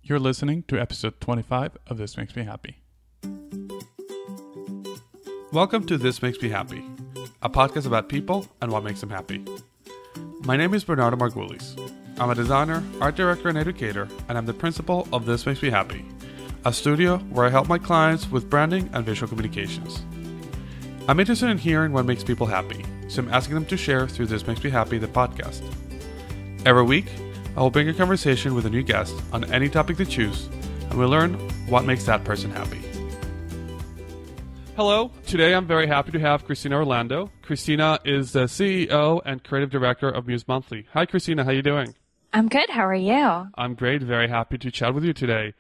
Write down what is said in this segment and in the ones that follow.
You're listening to episode 25 of This Makes Me Happy. Welcome to This Makes Me Happy, a podcast about people and what makes them happy. My name is Bernardo Margulis. I'm a designer, art director, and educator, and I'm the principal of This Makes Me Happy, a studio where I help my clients with branding and visual communications. I'm interested in hearing what makes people happy, so I'm asking them to share through This Makes Me Happy, the podcast. Every week, I will bring a conversation with a new guest on any topic they choose, and we'll learn what makes that person happy. Hello, today I'm very happy to have Christina Orlando. Christina is the CEO and creative director of Muse Monthly. Hi Christina, how are you doing? I'm good, how are you? I'm great, very happy to chat with you today.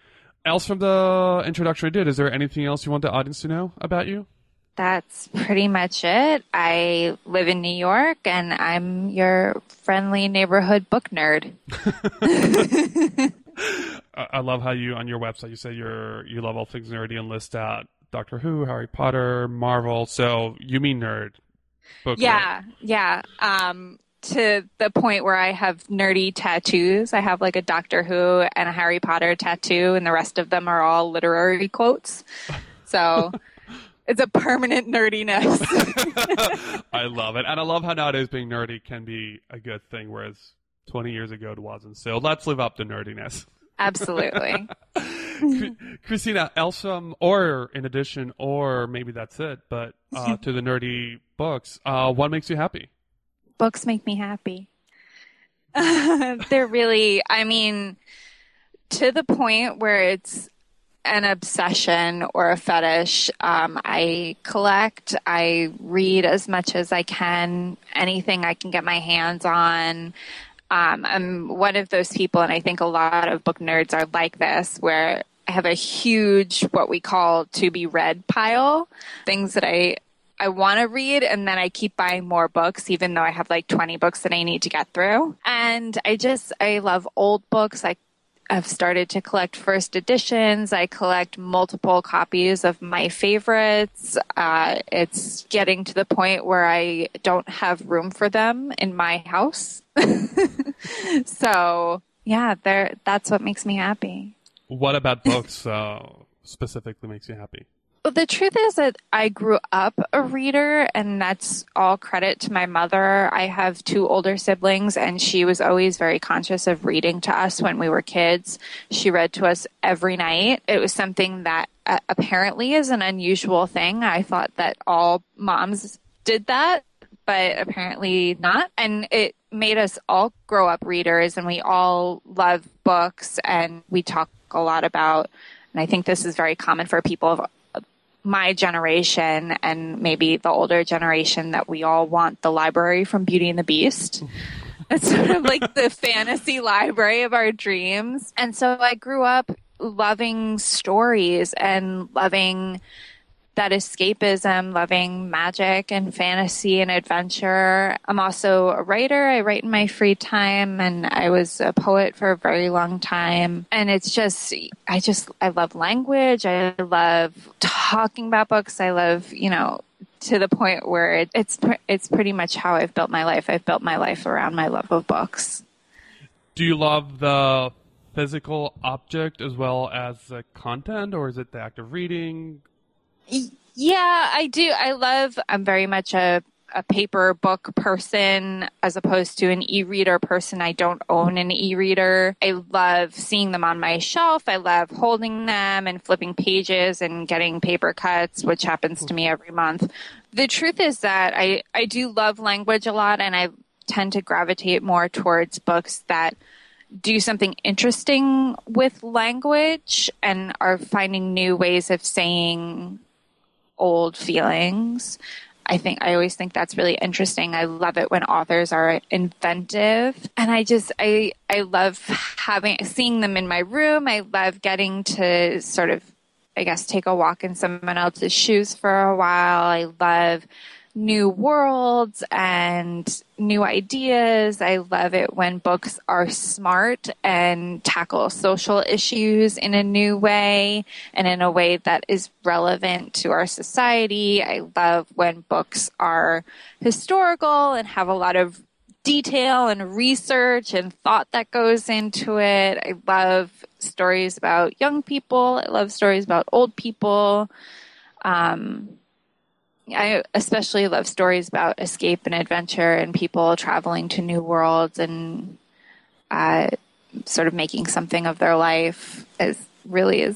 Else from the introduction I did, is there anything else you want the audience to know about you? That's pretty much it. I live in New York, and I'm your friendly neighborhood book nerd. I love how you, on your website, you say you love all things nerdy and list out Doctor Who, Harry Potter, Marvel. So you mean nerd. Book nerd. Yeah. To the point where I have nerdy tattoos. I have like a Doctor Who and a Harry Potter tattoo, and the rest of them are all literary quotes. So it's a permanent nerdiness. I love it. And I love how nowadays being nerdy can be a good thing, whereas 20 years ago it wasn't. So let's live up to nerdiness. Absolutely. Christina, else, or in addition, or maybe that's it, but to the nerdy books, what makes you happy? Books make me happy. They're really, to the point where it's an obsession or a fetish. I collect, I read as much as I can, anything I can get my hands on. I'm one of those people, and I think a lot of book nerds are like this, where I have a huge, what we call to be read pile, things that I want to read, and then I keep buying more books, even though I have like 20 books that I need to get through. And I love old books. I've started to collect first editions. I collect multiple copies of my favorites. It's getting to the point where I don't have room for them in my house. So, yeah, that's what makes me happy. What about books specifically makes you happy? Well, the truth is that I grew up a reader, and that's all credit to my mother. I have two older siblings, and she was always very conscious of reading to us when we were kids. She read to us every night. It was something that apparently is an unusual thing. I thought that all moms did that, but apparently not. And it made us all grow up readers, and we all love books, and we talk a lot about, and I think this is very common for people of my generation and maybe the older generation, that we all want the library from Beauty and the Beast. It's sort of like the fantasy library of our dreams. And so I grew up loving stories and loving that escapism, loving magic and fantasy and adventure. I'm also a writer. I write in my free time, and I was a poet for a very long time. And it's just, I love language. I love talking about books. I love, to the point where it's pretty much how I've built my life. I've built my life around my love of books. Do you love the physical object as well as the content, or is it the act of reading? Yeah, I do. I'm very much a paper book person as opposed to an e-reader person. I don't own an e-reader. I love seeing them on my shelf. I love holding them and flipping pages and getting paper cuts, which happens to me every month. The truth is that I do love language a lot, and I tend to gravitate more towards books that do something interesting with language and are finding new ways of saying old feelings. I always think that's really interesting. I love it when authors are inventive, and I love seeing them in my room. I love getting to sort of, take a walk in someone else's shoes for a while. I love new worlds and new ideas. I love it when books are smart and tackle social issues in a new way and in a way that is relevant to our society. I love when books are historical and have a lot of detail and research and thought that goes into it. I love stories about young people. I love stories about old people. I especially love stories about escape and adventure and people traveling to new worlds and sort of making something of their life is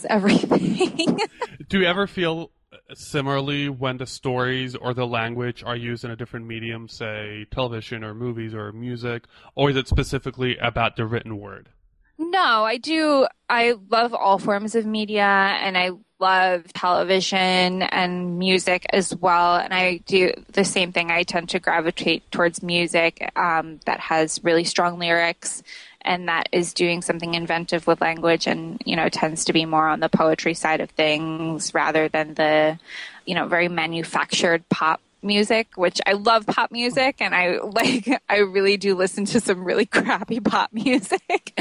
everything. Do you ever feel similarly when the stories or the language are used in a different medium, say television or movies or music, or is it specifically about the written word? No, I do. I love all forms of media, and I love television and music as well. And I do the same thing. I tend to gravitate towards music that has really strong lyrics and that is doing something inventive with language and, tends to be more on the poetry side of things rather than the, very manufactured pop music, which I love pop music and I really do listen to some really crappy pop music,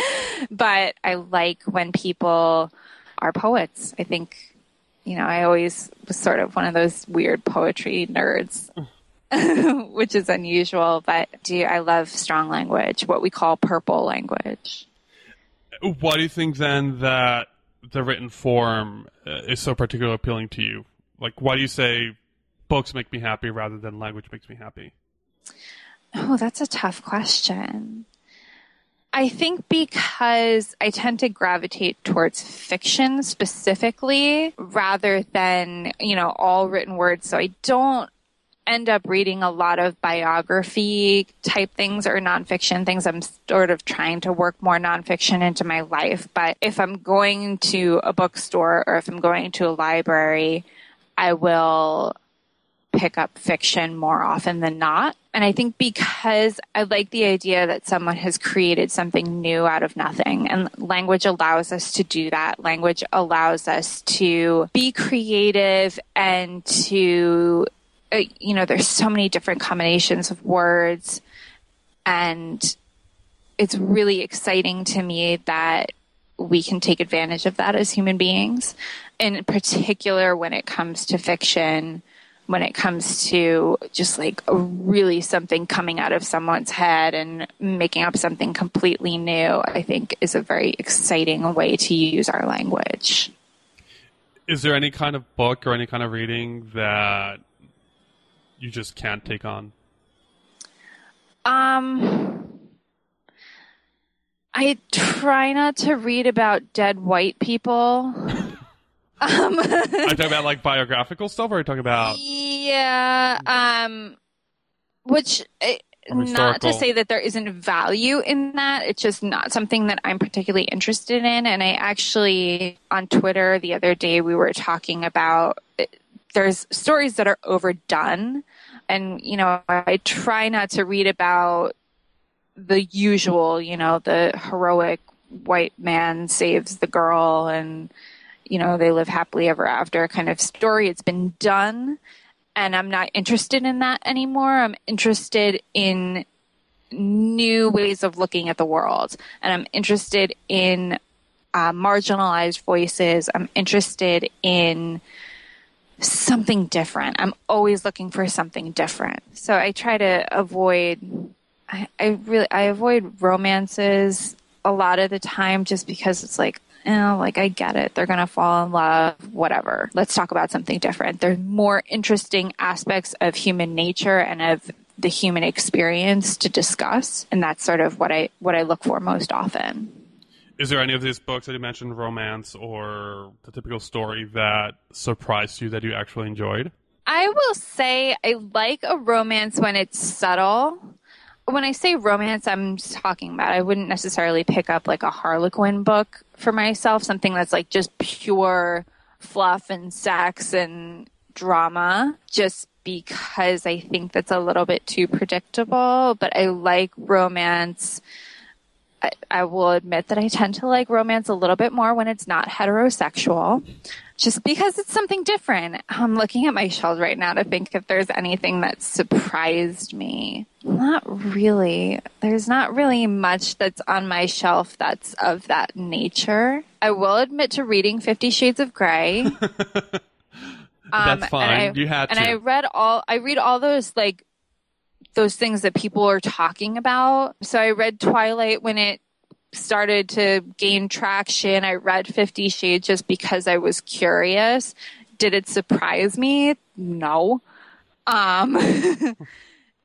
but I like when people are poets. I think, I always was sort of one of those weird poetry nerds, which is unusual, but I love strong language, what we call purple language. Why do you think then that the written form is so particularly appealing to you? Like, why do you say books make me happy rather than language makes me happy? Oh, that's a tough question. I think because I tend to gravitate towards fiction specifically rather than, all written words. So I don't end up reading a lot of biography type things or nonfiction things. I'm sort of trying to work more nonfiction into my life. But if I'm going to a bookstore or if I'm going to a library, I will pick up fiction more often than not. And I think because I like the idea that someone has created something new out of nothing, and language allows us to do that. Language allows us to be creative and to, there's so many different combinations of words. And it's really exciting to me that we can take advantage of that as human beings. In particular, when it comes to fiction, when it comes to just like really something coming out of someone's head and making up something completely new, I think is a very exciting way to use our language. Is there any kind of book or any kind of reading that you just can't take on? I try not to read about dead white people. Are you talking about like biographical stuff, or are you talking about? Yeah, which not to say that there isn't value in that. It's just not something that I'm particularly interested in. And I actually, on Twitter the other day, we were talking about there's stories that are overdone. And, I try not to read about the usual, the heroic white man saves the girl and, they live happily ever after kind of story. It's been done, and I'm not interested in that anymore. I'm interested in new ways of looking at the world, and I'm interested in marginalized voices. I'm interested in something different. I'm always looking for something different. So I try to avoid, I avoid romances a lot of the time just because it's like, I get it. They're going to fall in love, whatever. Let's talk about something different. There's more interesting aspects of human nature and of the human experience to discuss. And that's sort of what I look for most often. Is there any of these books that you mentioned, romance or the typical story, that surprised you that you actually enjoyed? I will say I like a romance when it's subtle. When I say romance, I'm talking about I wouldn't necessarily pick up like a Harlequin book for myself, something that's like just pure fluff and sex and drama, just because I think that's a little bit too predictable. But I like romance. I will admit that I tend to like romance a little bit more when it's not heterosexual, just because it's something different. I'm looking at my shelves right now to think if there's anything that surprised me. Not really. There's not really much that's on my shelf that's of that nature. I will admit to reading 50 Shades of Grey. That's fine. You had to. And I read all those those things that people are talking about. So I read Twilight when it started to gain traction. I read 50 Shades just because I was curious. Did it surprise me? No.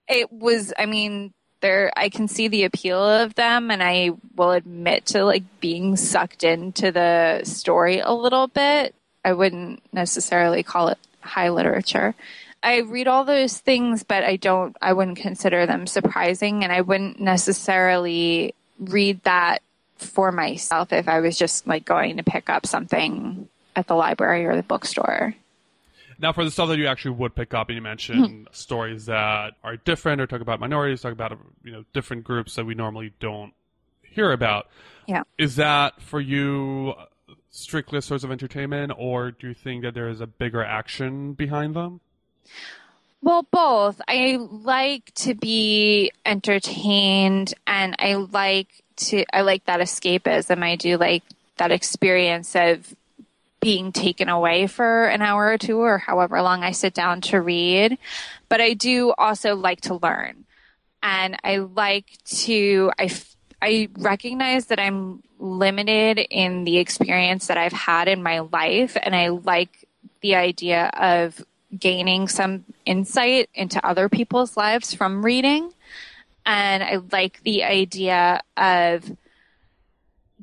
It was, I mean, I can see the appeal of them, and I will admit to like being sucked into the story a little bit. I wouldn't necessarily call it high literature. I read all those things, but I wouldn't consider them surprising, and I wouldn't necessarily read that for myself if I was just like going to pick up something at the library or the bookstore. Now, for the stuff that you actually would pick up, and you mentioned stories that are different, or talk about minorities, talk about different groups that we normally don't hear about. Yeah, is that for you strictly a source of entertainment, or do you think that there is a bigger action behind them? Well, both. I like to be entertained, and I like that escapism. I do like that experience of being taken away for an hour or two or however long I sit down to read. But I do also like to learn. And I recognize that I'm limited in the experience that I've had in my life. And I like the idea of gaining some insight into other people's lives from reading. And I like the idea of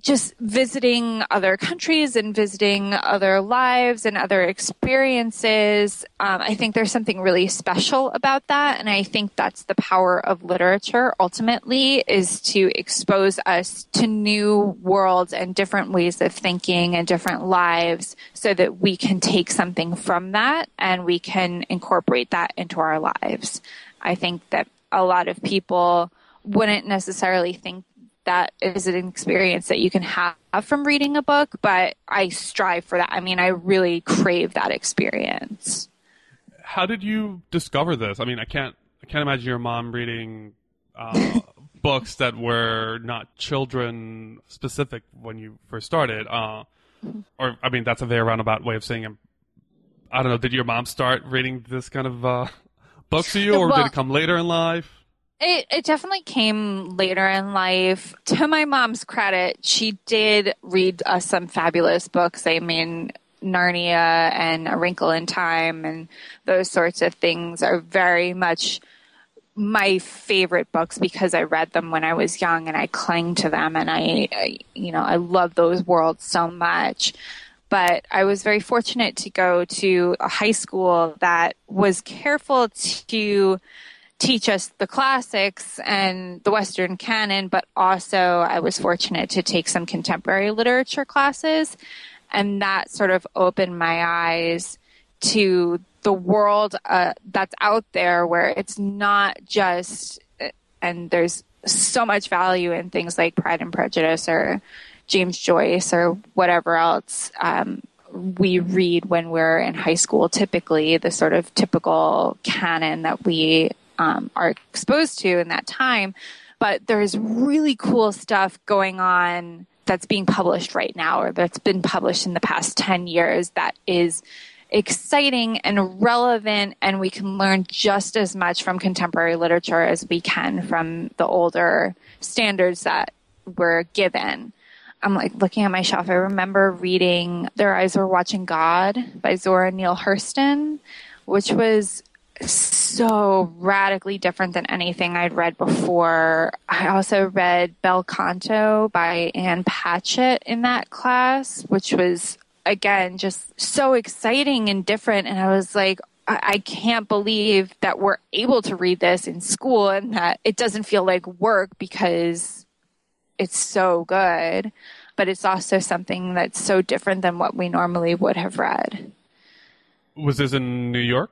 just visiting other countries and visiting other lives and other experiences. I think there's something really special about that. And I think that's the power of literature ultimately, is to expose us to new worlds and different ways of thinking and different lives so that we can take something from that and we can incorporate that into our lives. I think that a lot of people wouldn't necessarily think that is an experience that you can have from reading a book, but I strive for that. I mean, I really crave that experience. How did you discover this? I mean, I can't imagine your mom reading books that were not children specific when you first started. Or, I mean, that's a very roundabout way of saying, I don't know, did your mom start reading this kind of books to you, or did it come later in life? It definitely came later in life. To my mom's credit, she did read us some fabulous books. I mean, Narnia and A Wrinkle in Time and those sorts of things are very much my favorite books because I read them when I was young and I clung to them, and I love those worlds so much. But I was very fortunate to go to a high school that was careful to teach us the classics and the Western canon, but also I was fortunate to take some contemporary literature classes, and that sort of opened my eyes to the world that's out there, where it's not just, and there's so much value in things like Pride and Prejudice or James Joyce or whatever else we read when we're in high school, typically the sort of typical canon that we are exposed to in that time. But there's really cool stuff going on that's being published right now, or that's been published in the past 10 years, that is exciting and relevant, and we can learn just as much from contemporary literature as we can from the older standards that were given. I'm like looking at my shelf. I remember reading Their Eyes Were Watching God by Zora Neale Hurston, which was so radically different than anything I'd read before. I also read Bel Canto by Anne Patchett in that class, which was, again, just so exciting and different. And I was like, I can't believe that we're able to read this in school and that it doesn't feel like work because it's so good. But it's also something that's so different than what we normally would have read. Was this in New York?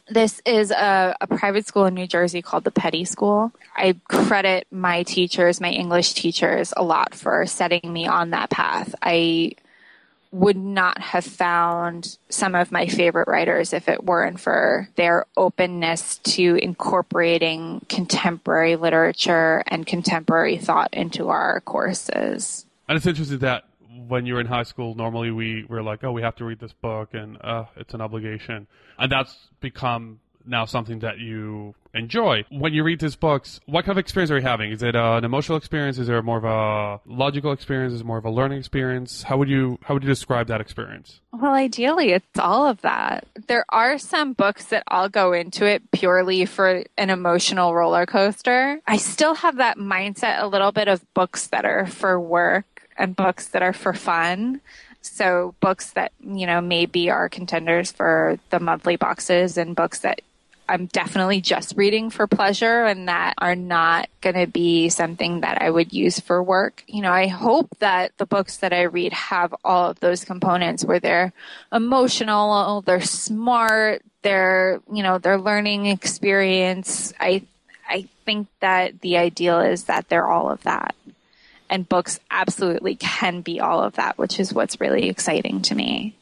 This is a private school in New Jersey called the Petty School. I credit my teachers, my English teachers, a lot for setting me on that path. I would not have found some of my favorite writers if it weren't for their openness to incorporating contemporary literature and contemporary thought into our courses. And it's interesting that when you're in high school, normally we're like, oh, we have to read this book, and it's an obligation. And that's become now something that you enjoy. When you read these books, what kind of experience are you having? Is it an emotional experience? Is it more of a logical experience? Is it more of a learning experience? How would you describe that experience? Well, ideally, it's all of that. There are some books that I'll go into it purely for an emotional roller coaster. I still have that mindset a little bit of books that are for work and books that are for fun. So books that, maybe are contenders for the monthly boxes, and books that I'm definitely just reading for pleasure and that are not going to be something that I would use for work. I hope that the books that I read have all of those components where they're emotional, they're smart, they're learning experience. I think that the ideal is that they're all of that. And books absolutely can be all of that, which is what's really exciting to me.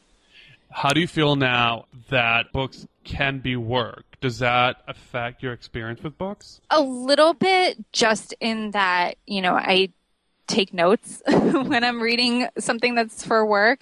How do you feel now that books can be work? Does that affect your experience with books? A little bit, just in that, I take notes when I'm reading something that's for work,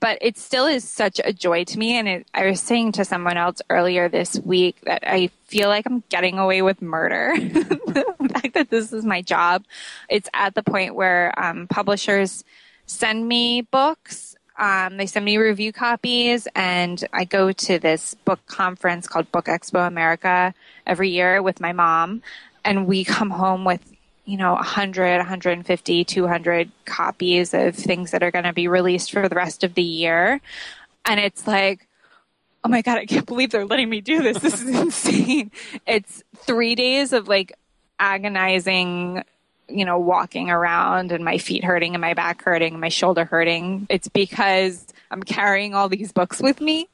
but it still is such a joy to me. And I was saying to someone else earlier this week that I feel like I'm getting away with murder. The fact that this is my job, it's at the point where publishers send me books. They send me review copies, and I go to this book conference called Book Expo America every year with my mom, and we come home with 100, 150, 200 copies of things that are going to be released for the rest of the year. And it's like, oh my God, I can't believe they're letting me do this. This is insane. It's 3 days of agonizing, walking around and my feet hurting and my back hurting and my shoulder hurting. It's because I'm carrying all these books with me.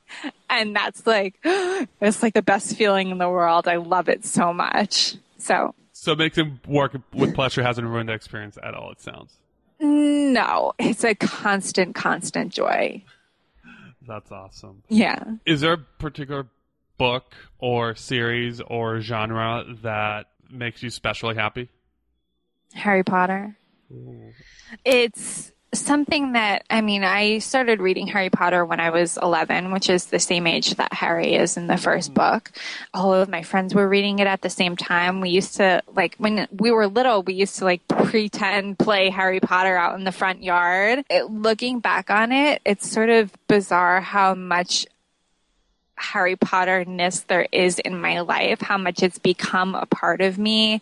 And that's it's like the best feeling in the world. I love it so much. So mixing work with pleasure hasn't ruined the experience at all, it sounds. No, it's a constant joy. That's awesome. Yeah. Is there a particular book or series or genre that makes you especially happy? Harry Potter. Ooh. It's something that, I started reading Harry Potter when I was 11, which is the same age that Harry is in the first book. All of my friends were reading it at the same time. We used to, when we were little, we used to, pretend play Harry Potter out in the front yard. Looking back on it, it's sort of bizarre how much Harry Potter-ness there is in my life, how much it's become a part of me.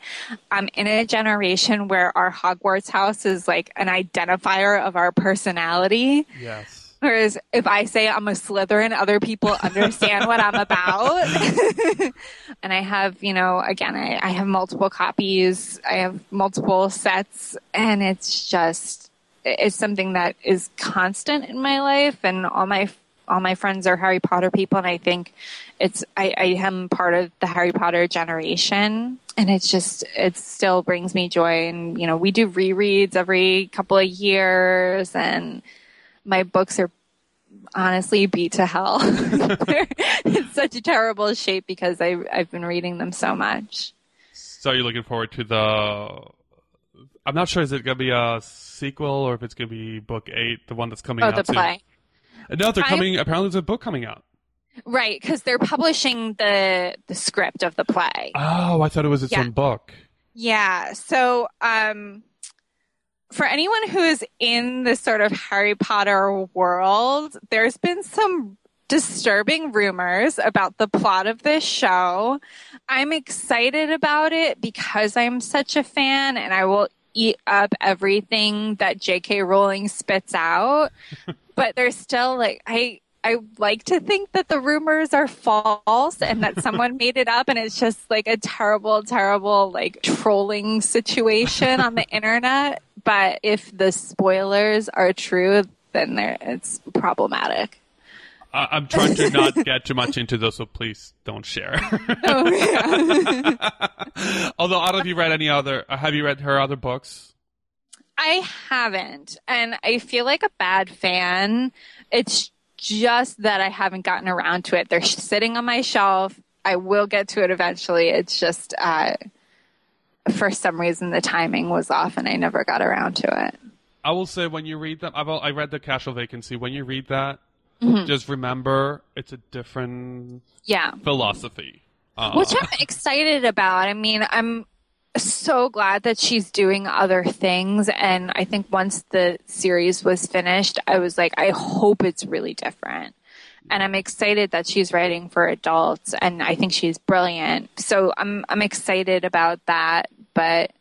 I'm in a generation where our Hogwarts house is an identifier of our personality. Yes. Whereas if I say I'm a Slytherin, other people understand what I'm about. And I have, again, I have multiple copies. I have multiple sets, and it's something that is constant in my life, and all my friends are Harry Potter people, and I think I am part of the Harry Potter generation, and it still brings me joy. And, we do rereads every couple of years, and my books are honestly beat to hell. They're in such a terrible shape because I've been reading them so much. So you're looking forward to I'm not sure, is it going to be a sequel or if it's going to be book 8, the one that's coming out soon? Oh, the play. No, apparently there's a book coming out. Right, because they're publishing the script of the play. Oh, I thought it was its own book. Yeah, so for anyone who is in this sort of Harry Potter world, there's been some disturbing rumors about the plot of this show. I'm excited about it because I'm such a fan, and I will eat up everything that J.K. Rowling spits out. But there's still I like to think that the rumors are false and that someone made it up, and it's just a terrible, terrible trolling situation on the internet. But if the spoilers are true, then it's problematic. I'm trying to not get too much into those, so please don't share. Oh, yeah. Although, have you read her other books? I haven't, and I feel like a bad fan. It's just that I haven't gotten around to it. They're sitting on my shelf. I will get to it eventually. It's just, for some reason, the timing was off, and I never got around to it. I will say, when you read them, I read The Casual Vacancy. When you read that, mm-hmm. just remember it's a different philosophy Which I'm excited about. I mean, I'm so glad that she's doing other things. And I think once the series was finished, I was like, I hope it's really different. And I'm excited that she's writing for adults, and I think she's brilliant. So I'm excited about that. But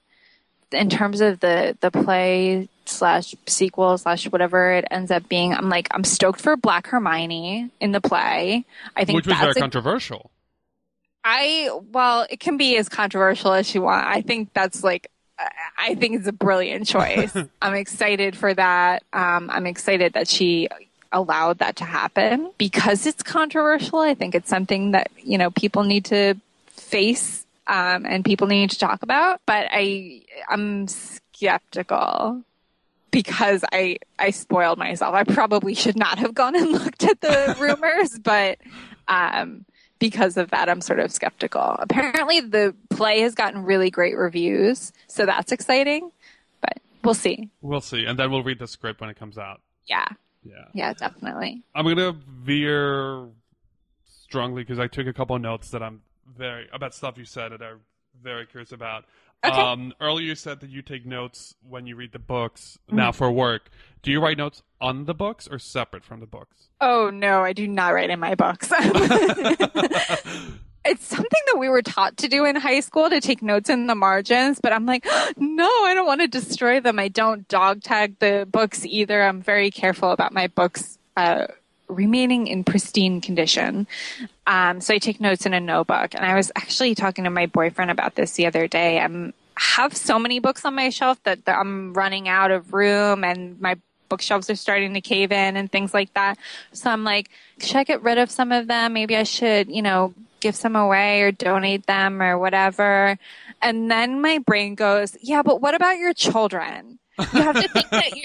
in terms of the play slash sequel slash whatever it ends up being, I'm stoked for Black Hermione in the play. I think which was very controversial. Well, it can be as controversial as you want. I think that's I think it's a brilliant choice. I'm excited for that. I'm excited that she allowed that to happen because it's controversial. I think it's something that, people need to face, and people need to talk about. But I'm skeptical because I spoiled myself. I probably should not have gone and looked at the rumors, but, because of that, I'm sort of skeptical. Apparently, the play has gotten really great reviews, so that's exciting. But we'll see. We'll see, and then we'll read the script when it comes out. Yeah, definitely. I'm gonna veer strongly because I took a couple of notes that I'm about stuff you said that I'm very curious about. Okay. Earlier you said that you take notes when you read the books. Now for work, do you write notes on the books or separate from the books? Oh, no, I do not write in my books. It's something that we were taught to do in high school, to take notes in the margins, but I'm like, no, I don't want to destroy them. I don't dog tag the books either. I'm very careful about my books remaining in pristine condition. So I take notes in a notebook. And I was actually talking to my boyfriend about this the other day. I have so many books on my shelf that I'm running out of room, and my bookshelves are starting to cave in and things like that. So I'm like, should I get rid of some of them? Maybe I should, give some away or donate them or whatever. And then my brain goes, yeah, but what about your children? You have to think that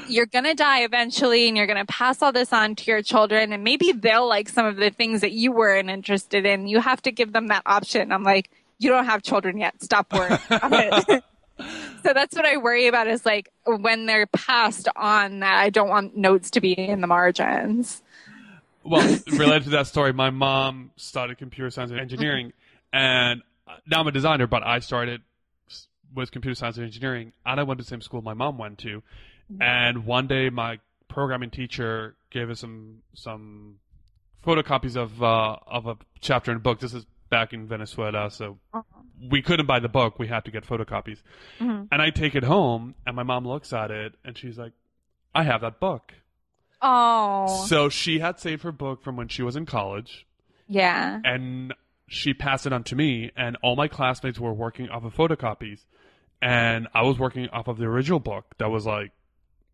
you're going to die eventually, and you're going to pass all this on to your children, and maybe they'll like some of the things that you weren't interested in. You have to give them that option. I'm like, you don't have children yet. Stop worrying about it. So that's what I worry about, is when they're passed on, that I don't want notes to be in the margins. Well, related to that story, my mom studied computer science and engineering, and now I'm a designer, but I started with computer science and engineering, and I went to the same school my mom went to. And one day, my programming teacher gave us some photocopies of a chapter in a book. This is back in Venezuela, so we couldn't buy the book. We had to get photocopies. And I take it home, and my mom looks at it, and she's like, I have that book. Oh. So she had saved her book from when she was in college. Yeah. And she passed it on to me, and all my classmates were working off of photocopies. And I was working off of the original book that was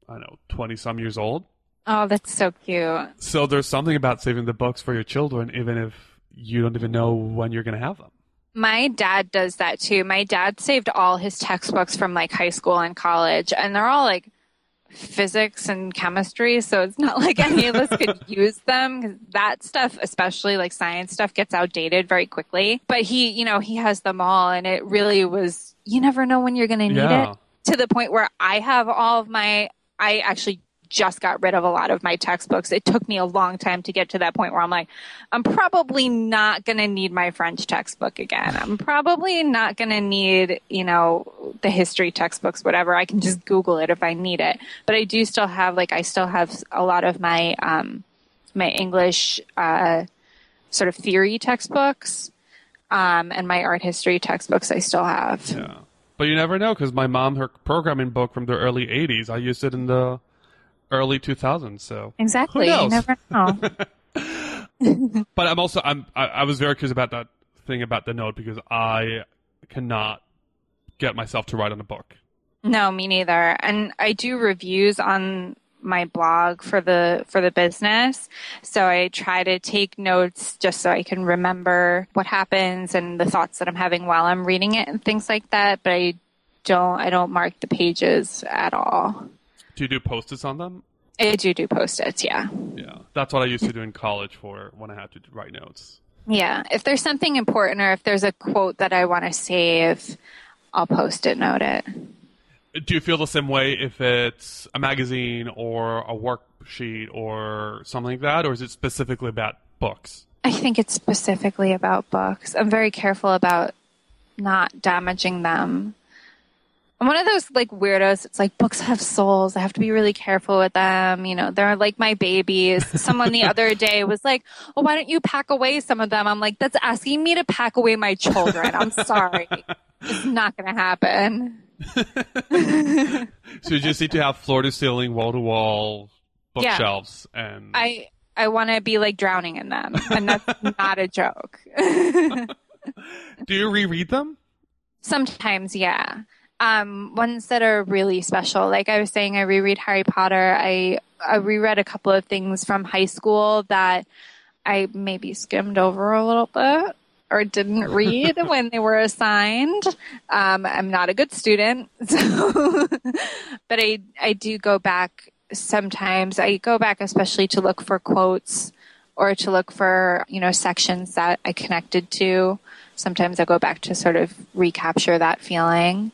20-some years old. Oh, that's so cute. So there's something about saving the books for your children, even if you don't even know when you're going to have them. My dad does that too. My dad saved all his textbooks from high school and college, and they're all physics and chemistry, so it's not like any of us could use them, 'cause that stuff, especially science stuff, gets outdated very quickly. But he has them all, and it really was, you never know when you're going to need it, to the point where I have all of I actually just got rid of a lot of my textbooks. It took me a long time to get to that point where I'm like, I'm probably not going to need my French textbook again. I'm probably not going to need, the history textbooks, whatever. I can just Google it if I need it. But I do still have, I still have a lot of my, my English, sort of theory textbooks, and my art history textbooks I still have. Yeah. But you never know, because my mom, her programming book from the early 80s, I used it in the early 2000s, so exactly, who knows? You never know. But I was very curious about that thing about the note, because I cannot get myself to write on a book. No, me neither. And I do reviews on my blog for the business, so I try to take notes just so I can remember what happens and the thoughts that I'm having while I'm reading it and things like that. But I don't mark the pages at all. Do you do Post-its on them? I do Post-its, yeah. Yeah, that's what I used to do in college for when I had to write notes. Yeah, if there's something important or if there's a quote that I want to save, I'll Post-it note it. Do you feel the same way if it's a magazine or a worksheet or something like that, or is it specifically about books? I think it's specifically about books. I'm very careful about not damaging them. I'm one of those like weirdos. It's like books have souls. I have to be really careful with them. You know, they're like my babies. Someone the other day was like, "Oh, why don't you pack away some of them?" I'm like, "That's asking me to pack away my children." I'm sorry. It's not going to happen. So you just need to have floor to ceiling, wall to wall bookshelves, and I want to be like drowning in them, and that's not a joke. Do you reread them? Sometimes, yeah. Ones that are really special. Like I was saying, I reread Harry Potter. I reread a couple of things from high school that I maybe skimmed over a little bit or didn't read when they were assigned. I'm not a good student, so but I do go back sometimes. I go back especially to look for quotes or to look for, you know, sections that I connected to. Sometimes I go back to sort of recapture that feeling.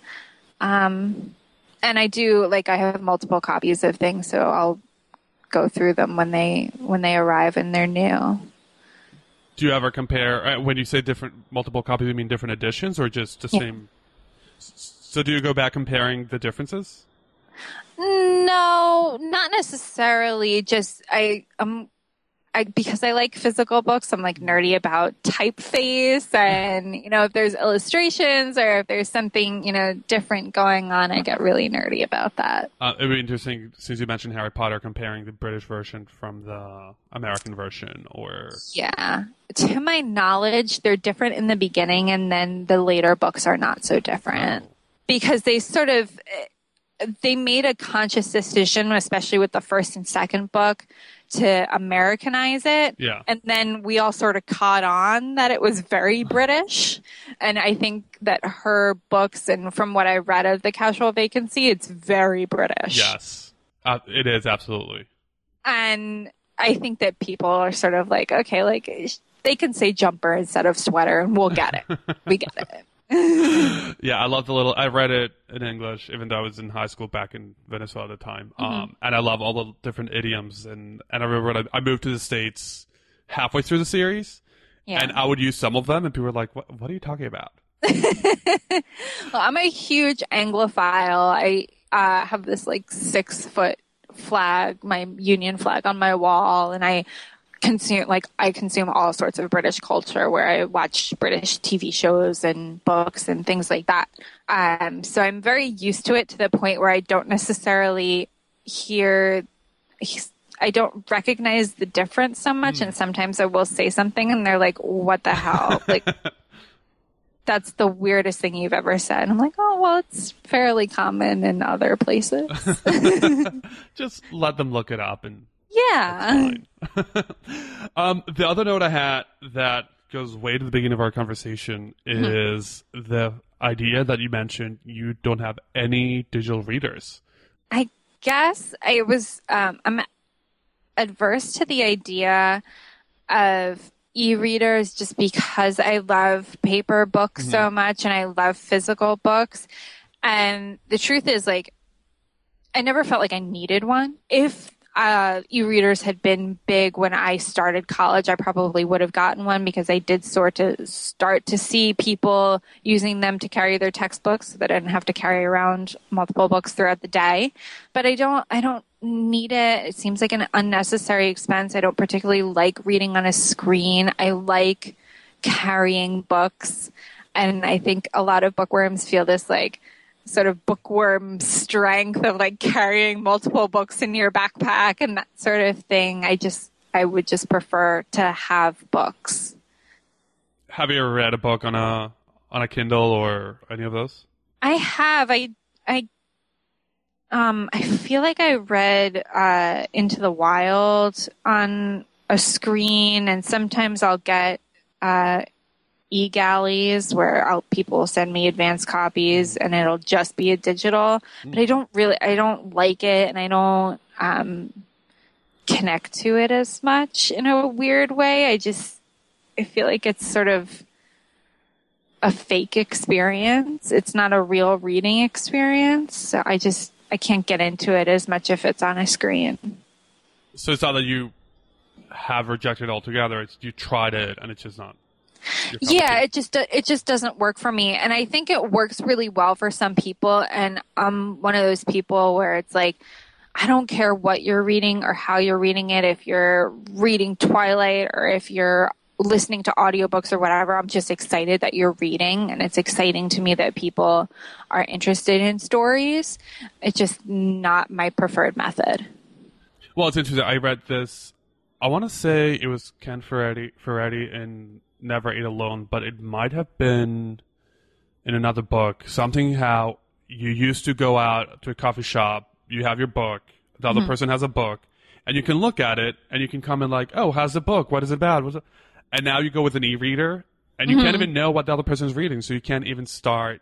And I do, like, I have multiple copies of things, so I'll go through them when they arrive and they're new. Do you ever compare, when you say multiple copies, you mean different editions or just the same? So do you go back comparing the differences? No, not necessarily. Just because I like physical books, I'm like nerdy about typeface and, you know, if there's illustrations or if there's something, you know, different going on, I get really nerdy about that. It'd be interesting, since you mentioned Harry Potter, comparing the British version from the American version, or... Yeah. To my knowledge, they're different in the beginning, and then the later books are not so different. Oh. Because they made a conscious decision, especially with the first and second book, to Americanize it. Yeah. And then we all sort of caught on that it was very British. And I think that her books, and from what I read of The Casual Vacancy, it's very British. Yes. It is, absolutely. And I think that people are sort of like, okay, like, they can say jumper instead of sweater, and we'll get it. We get it. Yeah, I love I read it in English, even though I was in high school back in Venezuela at the time. And I love all the different idioms. And I remember when I moved to the States halfway through the series, and I would use some of them, and people were like, what are you talking about? Well, I'm a huge Anglophile. I have this like 6-foot flag, my Union flag on my wall, and I consume all sorts of British culture, where I watch British TV shows and books and things like that. So I'm very used to it, to the point where I don't necessarily I don't recognize the difference so much. And sometimes I will say something and they're like, what the hell? Like, that's the weirdest thing you've ever said. And I'm like, oh, well, it's fairly common in other places. Just let them look it up, and yeah. The other note I had that goes way to the beginning of our conversation is the idea that you mentioned you don't have any digital readers. I guess I'm adverse to the idea of e-readers just because I love paper books so much, and I love physical books. And the truth is, like, I never felt like I needed one. If e-readers had been big when I started college, I probably would have gotten one, because I did start to see people using them to carry their textbooks, so that I didn't have to carry around multiple books throughout the day. But I don't need it. It seems like an unnecessary expense. I don't particularly like reading on a screen. I like carrying books. And I think a lot of bookworms feel this like sort of bookworm strength of like carrying multiple books in your backpack and that sort of thing. I would just prefer to have books. Have you ever read a book on a Kindle or any of those? I have. I feel like I read Into the Wild on a screen, and sometimes I'll get e-galleys where people will send me advanced copies, and it'll just be a digital. But I don't like it, and I don't connect to it as much in a weird way. I feel like it's sort of a fake experience. It's not a real reading experience. So I can't get into it as much if it's on a screen. So it's not that you have rejected altogether. It's you tried it and it's just not. Yeah, it just doesn't work for me. And I think it works really well for some people. And I'm one of those people where it's like, I don't care what you're reading or how you're reading it. If you're reading Twilight or if you're listening to audiobooks or whatever, I'm just excited that you're reading. And it's exciting to me that people are interested in stories. It's just not my preferred method. Well, it's interesting. I read this, I want to say it was Ken Ferretti in Never Eat Alone, but it might have been in another book. Something how you used to go out to a coffee shop, you have your book, the other person has a book, and you can look at it, and you can comment like, oh, how's the book? What is it about? And now you go with an e-reader, and you can't even know what the other person's reading, so you can't even start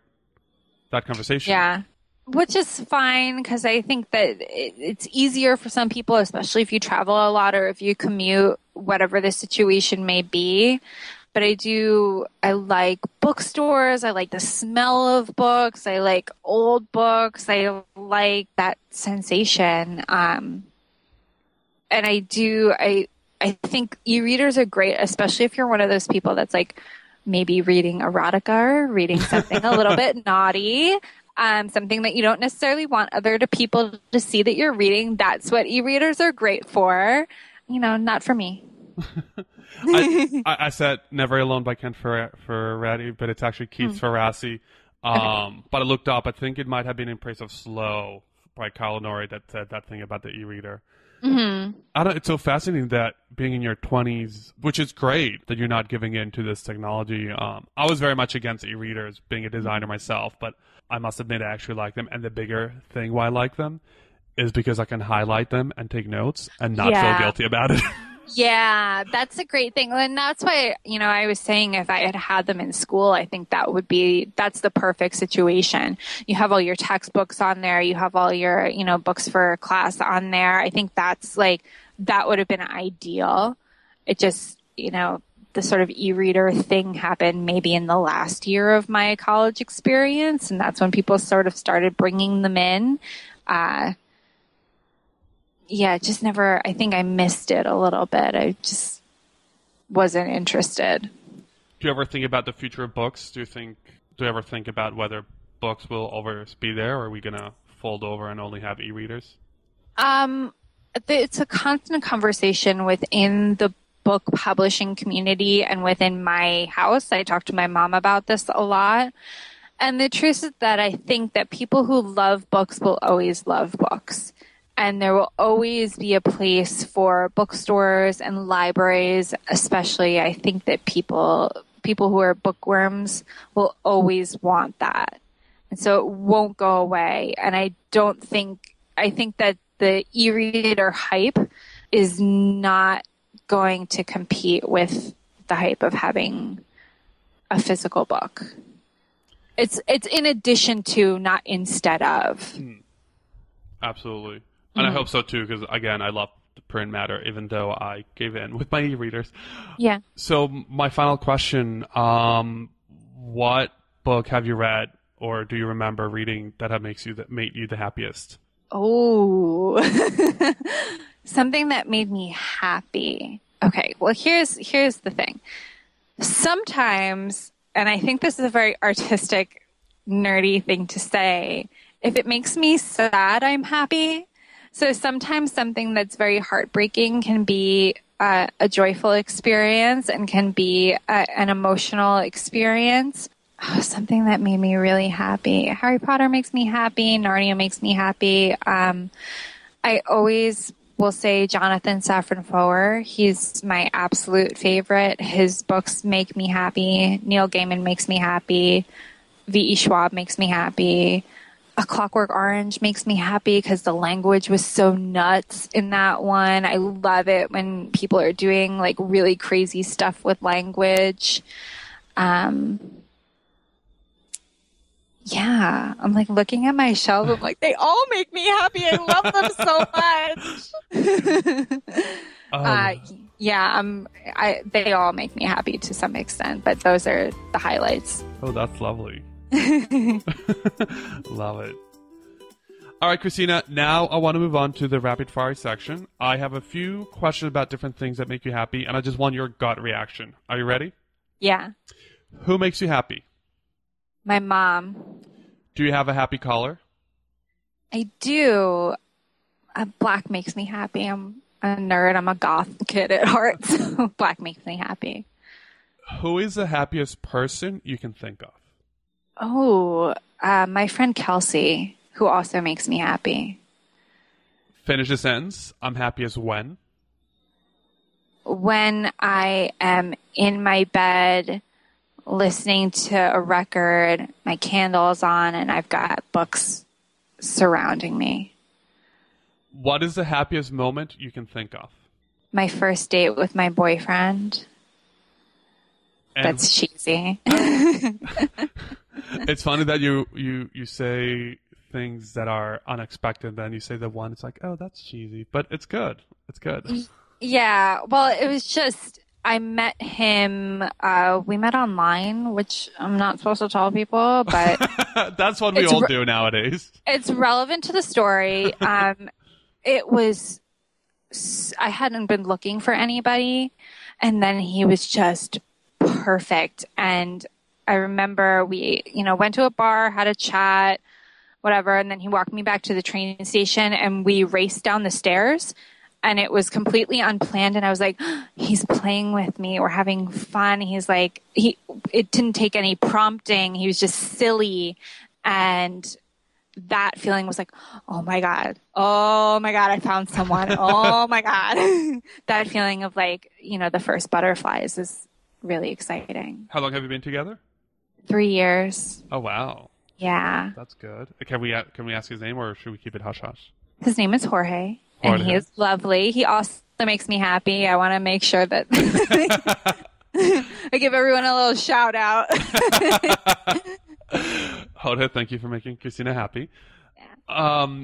that conversation. Yeah, which is fine, because I think that it's easier for some people, especially if you travel a lot or if you commute, whatever the situation may be. But I like bookstores. I like the smell of books. I like old books. I like that sensation. And I think e-readers are great, especially if you're one of those people that's like maybe reading erotica or reading something a little bit naughty, something that you don't necessarily want other people to see that you're reading. That's what e-readers are great for. Not for me. I said Never Alone by Ken Ferretti, but it's actually Keith Ferrazzi. But I looked up. I think it might have been In Praise of Slow by Kyle Nori that said that thing about the e-reader. It's so fascinating that being in your 20s, which is great that you're not giving in to this technology. I was very much against e-readers, being a designer myself, but I must admit I actually like them. And the bigger thing why I like them is because I can highlight them and take notes and not feel guilty about it. Yeah, that's a great thing. And that's why, I was saying if I had them in school, I think that's the perfect situation. You have all your textbooks on there. You have all your, books for class on there. I think that would have been ideal. It just, the sort of e-reader thing happened maybe in the last year of my college experience. And that's when people sort of started bringing them in. Yeah, just never, I think I missed it a little bit. I just wasn't interested. Do you ever think about the future of books? Do you ever think about whether books will always be there, or are we going to fold over and only have e-readers? It's a constant conversation within the book publishing community and within my house. I talk to my mom about this a lot. And the truth is that I think that people who love books will always love books. And there will always be a place for bookstores and libraries, especially I think that people who are bookworms will always want that. And so it won't go away. And I think that the e-reader hype is not going to compete with the hype of having a physical book. It's in addition to, not instead of. Absolutely. And I hope so too, because again, I love the print matter, even though I gave in with my e-readers. Yeah. So my final question, what book have you read or do you remember reading that made you the happiest? Oh, something that made me happy. Okay. Well, here's the thing. Sometimes, and I think this is a very artistic, nerdy thing to say, if it makes me sad, I'm happy. So sometimes something that's very heartbreaking can be a joyful experience and can be an emotional experience. Oh, something that made me really happy. Harry Potter makes me happy. Narnia makes me happy. I always will say Jonathan Safran Foer. He's my absolute favorite. His books make me happy. Neil Gaiman makes me happy. V.E. Schwab makes me happy. A Clockwork Orange makes me happy because the language was so nuts in that one. I love it when people are doing like really crazy stuff with language. Yeah, I'm like looking at my shelf. I'm like, they all make me happy. I love them so much. They all make me happy to some extent, but those are the highlights. Oh, that's lovely. Love it. All right, Christina, now I want to move on to the rapid fire section. I have a few questions about different things that make you happy, and I just want your gut reaction. Are you ready? Yeah. Who makes you happy? My mom. Do you have a happy color? I do. Black makes me happy. I'm a nerd. I'm a goth kid at heart, so black makes me happy. Who is the happiest person you can think of? Oh, my friend Kelsey, who also makes me happy. Finish the sentence. I'm happiest when? When I am in my bed listening to a record, my candle is on, and I've got books surrounding me. What is the happiest moment you can think of? My first date with my boyfriend. And that's cheesy. It's funny that you say things that are unexpected, then you say the one, it's like, oh, that's cheesy, but it's good. It's good. Yeah. Well, it was just, I met him, we met online, which I'm not supposed to tell people, but that's what we all do nowadays. It's relevant to the story. It was, I hadn't been looking for anybody, and then he was just perfect. And I remember we, went to a bar, had a chat, whatever, and then he walked me back to the train station, and we raced down the stairs, and it was completely unplanned. And I was like, oh, he's playing with me. We're having fun. He's like, it didn't take any prompting. He was just silly. And that feeling was like, oh my God, I found someone. Oh my God. That feeling of like, the first butterflies is really exciting. How long have you been together? 3 years. Oh, wow. Yeah. That's good. Can we ask his name, or should we keep it hush hush? His name is Jorge. And he is lovely. He also makes me happy. I want to make sure that I give everyone a little shout out. Jorge, thank you for making Christina happy. Yeah.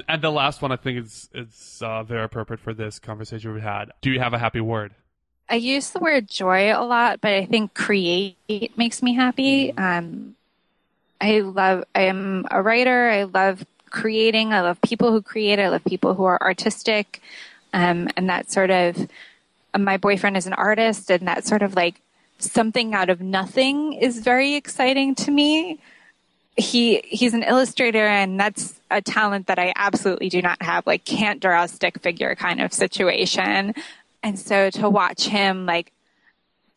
And the last one, I think it's very appropriate for this conversation we had. Do you have a happy word? I use the word joy a lot, but I think create makes me happy. I am a writer. I love creating. I love people who create. I love people who are artistic. And that sort of, my boyfriend is an artist, and that sort of like something out of nothing is very exciting to me. He's an illustrator, and that's a talent that I absolutely do not have, like can't draw a stick figure kind of situation. And so to watch him, like,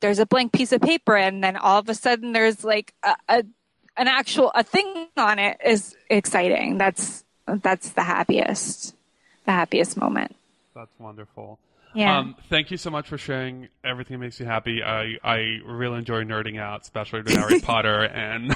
there's a blank piece of paper, and then all of a sudden there's like a thing on it is exciting. That's the happiest moment. That's wonderful. Yeah. Thank you so much for sharing everything that makes you happy. I really enjoy nerding out, especially with Harry Potter and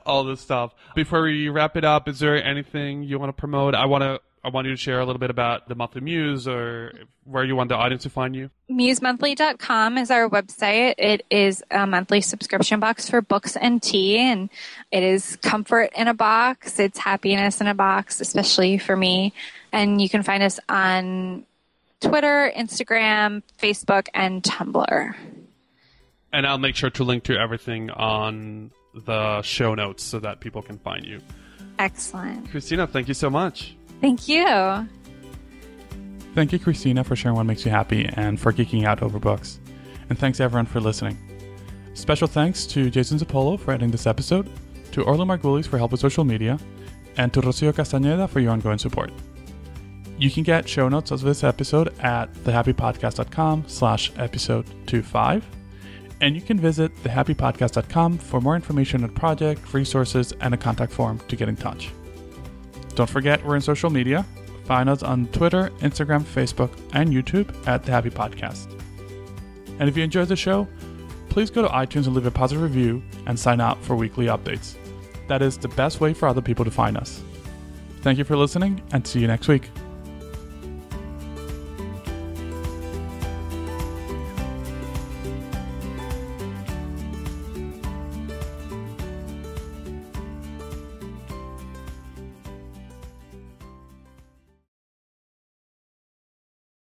all this stuff. Before we wrap it up, is there anything you want to promote? I want you to share a little bit about the monthly Muse, or where you want the audience to find you. MuseMonthly.com is our website. It is a monthly subscription box for books and tea, and it is comfort in a box. It's happiness in a box, especially for me. And you can find us on Twitter, Instagram, Facebook, and Tumblr. And I'll make sure to link to everything on the show notes so that people can find you. Excellent. Christina, thank you so much. Thank you. Thank you, Christina, for sharing what makes you happy and for geeking out over books. And thanks everyone for listening. Special thanks to Jason Zappolo for editing this episode, to Orlo Margulis for help with social media, and to Rocio Castañeda for your ongoing support. You can get show notes of this episode at thehappypodcast.com/episode 25. And you can visit thehappypodcast.com for more information on the project, resources, and a contact form to get in touch. Don't forget, we're in social media. Find us on Twitter, Instagram, Facebook, and YouTube at The Happy Podcast. And if you enjoyed the show, please go to iTunes and leave a positive review and sign up for weekly updates. That is the best way for other people to find us. Thank you for listening, and see you next week.